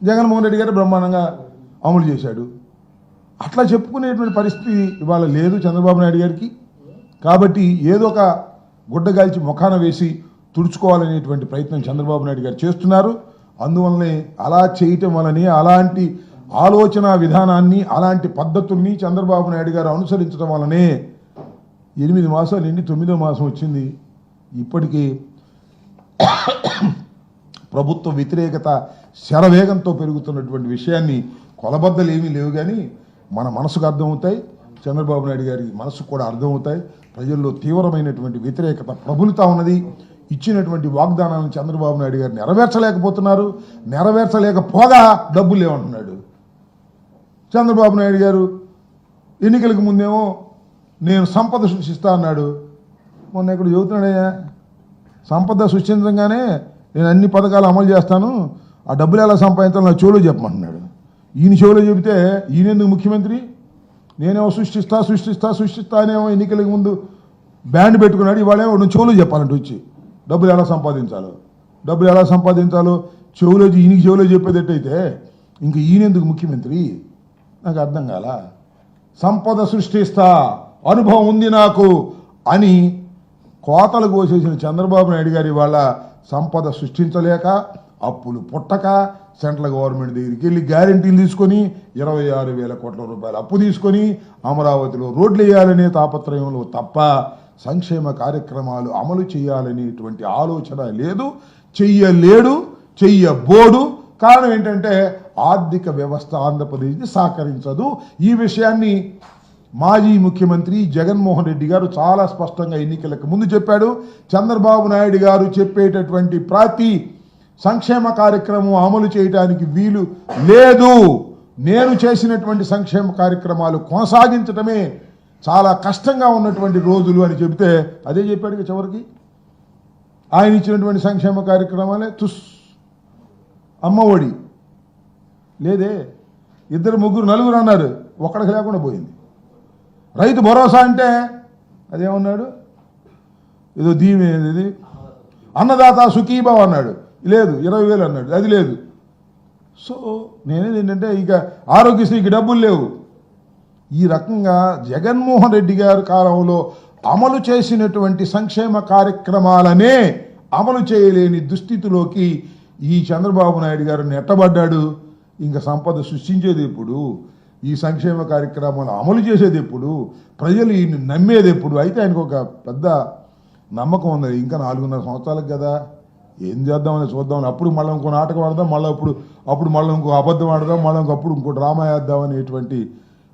జగన్మోహన్ రెడ్డి గారు బ్రహ్మాండంగా అమలు చేశాడు. అట్లా చెప్పుకునేటువంటి పరిస్థితి ఇవాళ లేదు చంద్రబాబు నాయుడు గారికి. కాబట్టి ఏదో ఒక గుడ్డగాల్చి ముఖాన వేసి తుడుచుకోవాలనేటువంటి ప్రయత్నం చంద్రబాబు నాయుడు గారు చేస్తున్నారు. అందువల్లనే అలా చేయటం వలనే, అలాంటి ఆలోచన విధానాన్ని, అలాంటి పద్ధతుల్ని చంద్రబాబు నాయుడు గారు అనుసరించడం వలనే 8 మాసాలు నిండి 9వ మాసం వచ్చింది. ఇప్పటికీ ప్రభుత్వ వ్యతిరేకత శరవేగంతో పెరుగుతున్నటువంటి విషయాన్ని కొలబద్దలు ఏమీ లేవు, కానీ మన మనసుకు అర్థమవుతాయి, చంద్రబాబు నాయుడు గారి మనసుకు కూడా అర్థమవుతాయి. ప్రజల్లో తీవ్రమైనటువంటి వ్యతిరేకత ప్రబలుతా ఉన్నది. ఇచ్చినటువంటి వాగ్దానాలను చంద్రబాబు నాయుడు గారు నెరవేర్చలేకపోతున్నారు. నెరవేర్చలేకపోగా డబ్బులు లేవంటున్నాడు చంద్రబాబు నాయుడు గారు. ఎన్నికలకు ముందేమో నేను సంపద సృష్టిస్తా అన్నాడు. మొన్న ఇక్కడ చెబుతున్నాడయ్యా, సంపద సృష్టించగానే నేను అన్ని పథకాలు అమలు చేస్తాను, ఆ డబ్బులు ఎలా సంపాదించాలో నా చెవులో చెప్పమంటున్నాడు. ఈయన చెవులో చెబితే ఈయనెందుకు ముఖ్యమంత్రి? నేనేమో సృష్టిస్తా అనేమో ఎన్నికలకు ముందు బ్యాండ్ పెట్టుకున్నాడు. ఇవాళేమో చెవులో చెప్పాలంటే వచ్చి డబ్బులు ఎలా సంపాదించాలో ఈయనకి చెవులో చెప్పేటట్టయితే ఇంక ఈయనెందుకు ముఖ్యమంత్రి నాకు అర్థం కాల. సంపద సృష్టిస్తా, అనుభవం ఉంది నాకు అని కోతలు కోసేసిన చంద్రబాబు నాయుడు గారి వాళ్ళ సంపద సృష్టించలేక, అప్పులు పుట్టక, సెంట్రల్ గవర్నమెంట్ దగ్గరికి వెళ్ళి గ్యారెంటీలు తీసుకొని 26,000 కోట్ల రూపాయలు అప్పు తీసుకొని అమరావతిలో రోడ్లు వేయాలనే తాపత్రయంలో తప్ప సంక్షేమ కార్యక్రమాలు అమలు చేయాలనేటువంటి ఆలోచన లేదు, చెయ్యలేడు, చెయ్యబోడు. కారణం ఏంటంటే ఆర్థిక వ్యవస్థ ఆంధ్రప్రదేశ్ని సహకరించదు. ఈ విషయాన్ని మాజీ ముఖ్యమంత్రి జగన్మోహన్ రెడ్డి గారు చాలా స్పష్టంగా ఎన్నికలకు ముందు చెప్పాడు. చంద్రబాబు నాయుడు గారు చెప్పేటటువంటి ప్రతి సంక్షేమ కార్యక్రమం అమలు చేయడానికి వీలు లేదు. నేను చేసినటువంటి సంక్షేమ కార్యక్రమాలు కొనసాగించడమే చాలా కష్టంగా ఉన్నటువంటి రోజులు అని చెబితే అదే చెప్పాడు. చివరికి ఆయన ఇచ్చినటువంటి సంక్షేమ కార్యక్రమాలే అమ్మఒడి లేదే, 2, 3, 4 అన్నారు, ఒక్కడికి లేకుండా పోయింది. రైతు భరోసా అంటే అదేమన్నాడు, ఏదో ఇది అన్నదాత సుఖీభావ్ అన్నాడు, లేదు 20,000 అన్నాడు, అది లేదు. సో నేనేది ఏంటంటే ఇక ఆరోగ్యశ్రీకి డబ్బులు లేవు. ఈ రకంగా జగన్మోహన్ రెడ్డి గారి కాలంలో అమలు చేసినటువంటి సంక్షేమ కార్యక్రమాలనే అమలు చేయలేని దుస్థితిలోకి ఈ చంద్రబాబు నాయుడు గారు నెట్టబడ్డాడు. ఇంకా సంపద సృష్టించేది ఎప్పుడు, ఈ సంక్షేమ కార్యక్రమాలు అమలు చేసేది ఎప్పుడు, ప్రజలు ఈయన్ని నమ్మేది ఎప్పుడు? అయితే ఆయనకు ఒక పెద్ద నమ్మకం ఉంది, ఇంకా 4.5 సంవత్సరాలకు కదా, ఏం చేద్దామని చూద్దామని. అప్పుడు మళ్ళీ ఇంకో నాటకం ఆడదాం, అప్పుడు మళ్ళీ ఇంకో అబద్ధం ఆడదాం, మళ్ళీ ఇంకో డ్రామా వేద్దాం అనేటువంటి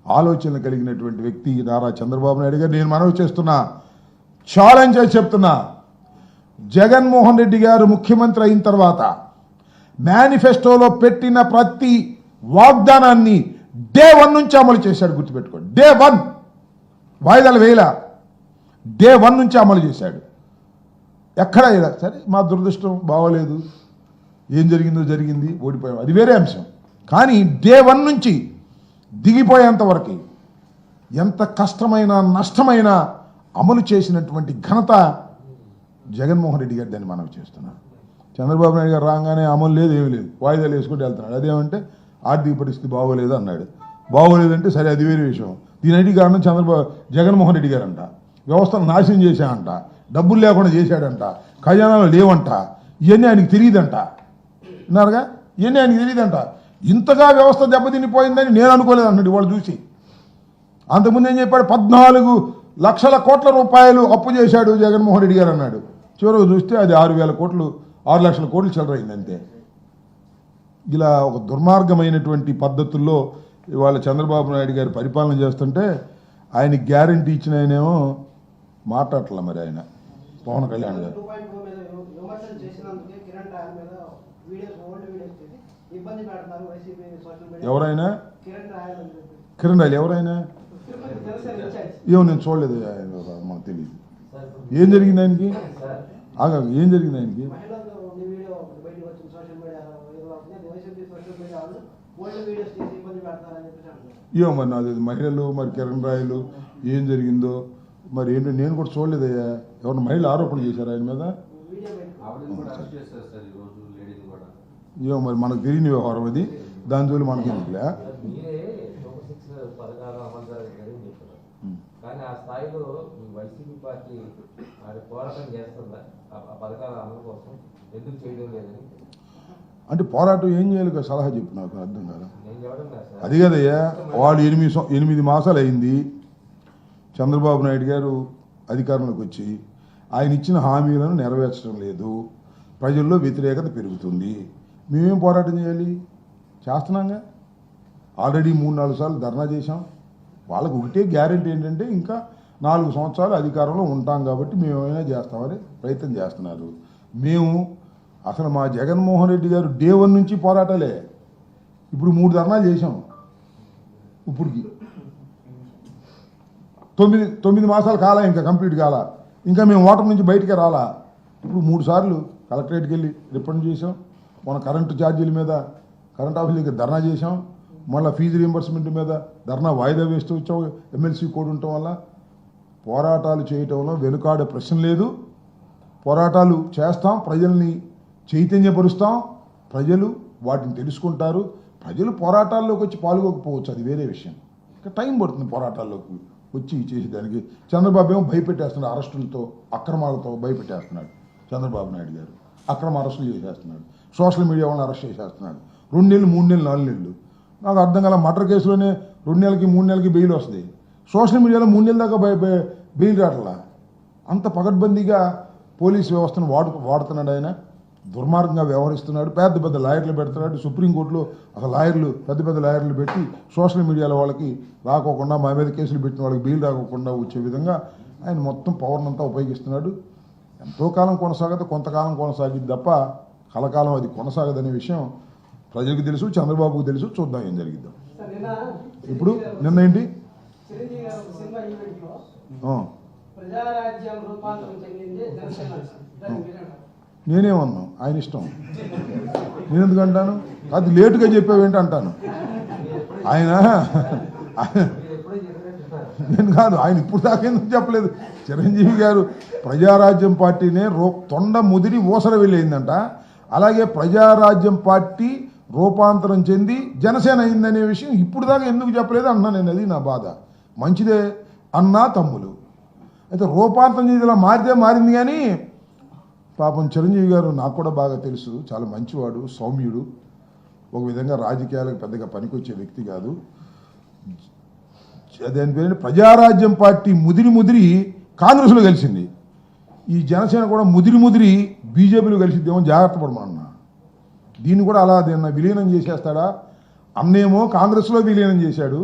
ఆలోచన కలిగినటువంటి వ్యక్తి నారా చంద్రబాబు నాయుడు గారు. నేను మనవి చేస్తున్నా, ఛాలెంజ్ చేసి చెప్తున్నా, జగన్మోహన్ రెడ్డి గారు ముఖ్యమంత్రి అయిన తర్వాత మేనిఫెస్టోలో పెట్టిన ప్రతి వాగ్దానాన్ని డే 1 నుంచి అమలు చేశాడు. గుర్తుపెట్టుకోండి, డే 1 వాయిదాలు వేయలా, డే 1 నుంచి అమలు చేశాడు. ఎక్కడ సరే మా దురదృష్టం బాగోలేదు, ఏం జరిగిందో జరిగింది, ఓడిపోయాం, అది వేరే అంశం. కానీ డే 1 నుంచి దిగిపోయేంత వరకు ఎంత కష్టమైన నష్టమైన అమలు చేసినటువంటి ఘనత జగన్మోహన్ రెడ్డి గారు. దాన్ని మనం చేస్తున్నాం. చంద్రబాబు నాయుడు గారు రాగానే అమలు లేదు, ఏమీ లేదు, వాయిదాలు వేసుకుంటూ వెళ్తున్నాడు. అదేమంటే ఆర్థిక పరిస్థితి బాగోలేదు అన్నాడు. బాగోలేదంటే సరే, అది వేరే విషయం. దీనికి కారణం జగన్మోహన్ రెడ్డి గారు అంట, వ్యవస్థను నాశనం చేశాడంట, డబ్బులు లేకుండా చేశాడంట, ఖజానాలు లేవంట, ఇవన్నీ ఆయనకి తెలియదంట. విన్నారుగా, ఇవన్నీ ఆయనకి తెలియదంట. ఇంతగా వ్యవస్థ దెబ్బతినిపోయిందని నేను అనుకోలేదు అన్నాడు వాళ్ళు చూసి. అంతకుముందు ఏం చెప్పాడు, 14 లక్షల కోట్ల రూపాయలు అప్పు చేశాడు జగన్మోహన్ రెడ్డి గారు అన్నాడు. చివరకు చూస్తే అది 6 లక్షల కోట్లు చిల్లరైంది అంతే. ఇలా ఒక దుర్మార్గమైనటువంటి పద్ధతుల్లో ఇవాళ చంద్రబాబు నాయుడు గారు పరిపాలన చేస్తుంటే ఆయన గ్యారంటీ ఇచ్చిన ఆయనేమో మాట్లాడట్ల. మరి ఆయన పవన్ కళ్యాణ్ గారు ఎవరైనా కిరణ్ రాయల్ ఎవరైనా ఏమో నేను చూడలేదు, మాకు తెలియదు. ఏం జరిగింది ఆయనకి, ఏం జరిగింది ఆయనకి? ఏమో మరి నాది మహిళలు, మరి కిరణ్ రాయలు ఏం జరిగిందో మరి ఏంటో నేను కూడా చూడలేదయ్యా. ఎవరైనా మహిళలు ఆరోపణలు చేశారు ఆయన మీద? ఏమో మరి మనకు తెలియని వ్యవహారం అది, దాని జోలి మనకి ఎందుకులే. కానీ ఆ స్థాయిలో వైసీపీ పార్టీ పోరాటం చేస్తుందా ఆ పథకాల అమలు కోసం? ఎందుకు చేయడం లేదని అంటే పోరాటం ఏం చేయాలి సలహా చెప్పు, నాకు అర్థం కాదు. అది కదయ్యా, వాళ్ళు 8 మాసాలు అయింది చంద్రబాబు నాయుడు గారు అధికారంలోకి వచ్చి, ఆయన ఇచ్చిన హామీలను నెరవేర్చడం లేదు, ప్రజల్లో వ్యతిరేకత పెరుగుతుంది. మేమేం పోరాటం చేయాలి? చేస్తున్నాంగా, ఆల్రెడీ 3-4 సార్లు ధర్నా చేశాం. వాళ్ళకు ఒకటే గ్యారెంటీ ఏంటంటే ఇంకా 4 సంవత్సరాలు అధికారంలో ఉంటాం కాబట్టి మేము ఏమైనా చేస్తామని ప్రయత్నం చేస్తున్నారు. మేము అసలు మా జగన్మోహన్ రెడ్డి గారు డే 1 నుంచి పోరాటాలే. ఇప్పుడు 3 ధర్నాలు చేశాం, ఇప్పటికి 9 మాసాలు కాలా, ఇంకా కంప్లీట్ కాలా, ఇంకా మేము ఓటర్ నుంచి బయటికి రాలా. ఇప్పుడు 3 సార్లు కలెక్టరేట్కి వెళ్ళి రిప్రజెంట్ చేసాం. మన కరెంటు ఛార్జీల మీద కరెంట్ ఆఫీస్కి ధర్నా చేసాం. మళ్ళీ ఫీజు రీంబర్స్మెంట్ మీద ధర్నా వాయిదా వేస్తూ వచ్చాం. ఎమ్మెల్సీ కోడ్ ఉండటం వల్ల పోరాటాలు చేయటంలో వెనుకాడే ప్రశ్న లేదు. పోరాటాలు చేస్తాం, ప్రజల్ని చైతన్యపరుస్తాం. ప్రజలు వాటిని తెలుసుకుంటారు. ప్రజలు పోరాటాల్లోకి వచ్చి పాల్గొకపోవచ్చు, అది వేరే విషయం. ఇంకా టైం పడుతుంది పోరాటాల్లోకి వచ్చి చేసేదానికి. చంద్రబాబు ఏమో భయపెట్టేస్తున్నాడు, అరెస్టులతో అక్రమాలతో భయపెట్టేస్తున్నాడు. చంద్రబాబు నాయుడు గారు అక్రమ అరెస్టులు చేసేస్తున్నాడు, సోషల్ మీడియా వాళ్ళని అరెస్ట్ చేసేస్తున్నాడు. 2 నెలలు 3 నెలలు 4 నెలలు. నాకు అర్థం కాల, మర్డర్ కేసులోనే 2 నెలలకి 3 నెలలకి బెయిల్ వస్తుంది, సోషల్ మీడియాలో 3 నెలల దాకా బెయిల్ రావట్లా. అంత పకడ్బందీగా పోలీస్ వ్యవస్థను వాడుతున్నాడు ఆయన. దుర్మార్గంగా వ్యవహరిస్తున్నాడు. పెద్ద పెద్ద లాయర్లు పెడుతున్నాడు. సుప్రీంకోర్టులో అసలు పెద్ద లాయర్లు పెట్టి సోషల్ మీడియాలో వాళ్ళకి రాకోకుండా, మా మీద కేసులు పెట్టిన వాళ్ళకి బెయిల్ రాకోకుండా వచ్చే విధంగా ఆయన మొత్తం పవర్నంతా ఉపయోగిస్తున్నాడు. ఎంతో కాలం కొనసాగదు, కొంతకాలం కొనసాగిద్ది తప్ప కలకాలం అది కొనసాగదనే విషయం ప్రజలకు తెలుసు, చంద్రబాబుకు తెలుసు. చూద్దాం ఏం జరిగిద్దాం. ఇప్పుడు నిన్న ఏంటి చిరంజీవి గారు ఒక సినిమా ఈవెంట్ లో ఆ, ప్రజారాజ్యం రూపాంతరం చెందింది జనసేన. దాన్ని మీరేమంటారు? నేనేమన్నాను, ఆయన ఇష్టం. నేను ఎందుకు అంటాను? అది లేటుగా చెప్పావేంటి అంటాను. ఆయన మీరు ఎప్పుడూ చెప్పినట్టున్నారు. నేను కాదు, ఆయన ఇప్పుడు దాకా ఎందుకు చెప్పలేదు. చిరంజీవి గారు ప్రజారాజ్యం పార్టీనే తొండ ముదిరి ఊసర వెళ్ళిందంట. అలాగే ప్రజారాజ్యం పార్టీ రూపాంతరం చెంది జనసేన అయిందనే విషయం ఇప్పుడు దాకా ఎందుకు చెప్పలేదు అన్నా నేను. అది నా బాధ. మంచిదే అన్నా తమ్ములు. అయితే రూపాంతరం చెంది ఇలా మారింది కానీ పాపం చిరంజీవి గారు నాకు కూడా బాగా తెలుసు. చాలా మంచివాడు, సౌమ్యుడు, ఒక విధంగా రాజకీయాలకు పెద్దగా పనికొచ్చే వ్యక్తి కాదు. దాని పేరు ప్రజారాజ్యం పార్టీ ముదిరి కాంగ్రెస్లో కలిసింది. ఈ జనసేన కూడా ముదిరి బీజేపీలో కలిసిద్దేమో, జాగ్రత్త పడమన్నా. దీన్ని కూడా అలా విలీనం చేసేస్తాడా? అన్నేమో కాంగ్రెస్లో విలీనం చేశాడు,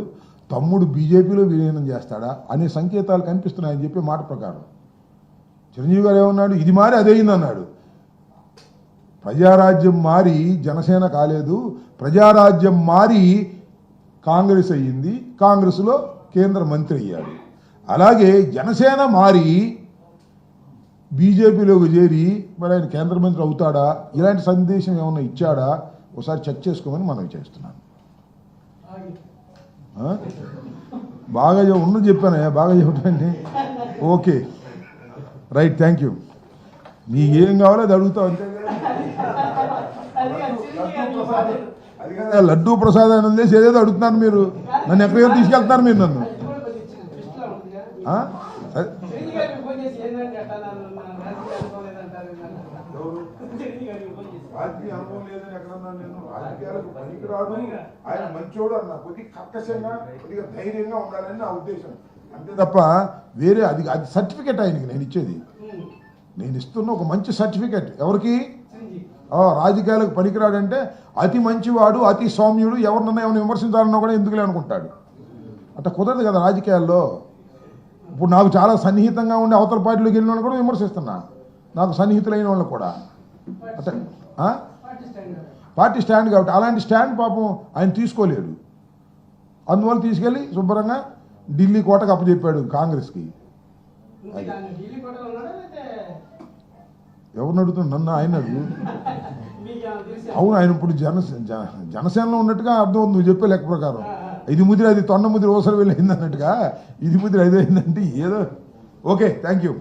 తమ్ముడు బీజేపీలో విలీనం చేస్తాడా అనే సంకేతాలు కనిపిస్తున్నాయి అని చెప్పే మాట ప్రకారం. చిరంజీవి గారు ఏమన్నాడు? ఇది మారి అదేయింది అన్నాడు. ప్రజారాజ్యం మారి జనసేన కాలేదు, ప్రజారాజ్యం మారి కాంగ్రెస్ అయ్యింది, కాంగ్రెస్లో కేంద్ర మంత్రి అయ్యాడు. అలాగే జనసేన మారి బీజేపీలోకి చేరి మరి ఆయన కేంద్ర మంత్రి అవుతాడా? ఇలాంటి సందేశం ఏమన్నా ఇచ్చాడా? ఒకసారి చెక్ చేసుకోమని మనం చేస్తున్నాను. బాగా ఉన్నది చెప్పాను, బాగా చెప్పండి. Okay, right, thank you. నీకు ఏం కావాలో అది అడుగుతావు అంతే కదా. అది కదా లడ్డూ ప్రసాదం చేసి ఏదేదో అడుగుతున్నారు మీరు. నన్ను ఎక్కడికో తీసుకెళ్తున్నారు మీరు నన్ను. సరే, రాజకీయ అనుభవం లేదని ఎక్కడన్నా నేను? రాజకీయాలకు పనికిరాడు, ఆయన మంచోడు అన్న. కొద్దిగా కర్కశంగా, కొద్దిగా ధైర్యంగా ఉండాలని నా ఉద్దేశం, అంతే తప్ప వేరే అది సర్టిఫికెట్ ఆయనకి నేను ఇచ్చేది. నేను ఇస్తున్న ఒక మంచి సర్టిఫికెట్ ఎవరికి? రాజకీయాలకు పనికిరాడంటే అతి మంచివాడు, అతి సౌమ్యుడు, ఎవరినన్నా ఏమైనా విమర్శించాలన్నా కూడా ఎందుకులే అనుకుంటాడు. అట్లా కుదరదు కదా రాజకీయాల్లో. ఇప్పుడు నాకు చాలా సన్నిహితంగా ఉండే అవతల పార్టీలోకి వెళ్ళిన వాళ్ళు కూడా విమర్శిస్తున్నా, నాకు సన్నిహితులైన వాళ్ళు కూడా. అంటే పార్టీ స్టాండ్ కాబట్టి అలాంటి స్టాండ్ పాపం ఆయన తీసుకోలేడు. అందువల్ల తీసుకెళ్ళి శుభ్రంగా ఢిల్లీ కోటకు అప్పచెప్పాడు కాంగ్రెస్కి. ఎవరిని అడుగుతుంది? నన్ను. ఆయన అడుగు. అవును, ఆయన ఇప్పుడు జనసేనలో ఉన్నట్టుగా అర్థం అవుతుంది నువ్వు చెప్పే లెక్క ప్రకారం. ఇది ముదిరి అది తొండ ముదిరి ఓసరి వెళ్ళి అయింది అన్నట్టుగా ఇది ముదిరి అది అయిందంటే ఏదో. Okay, thank you.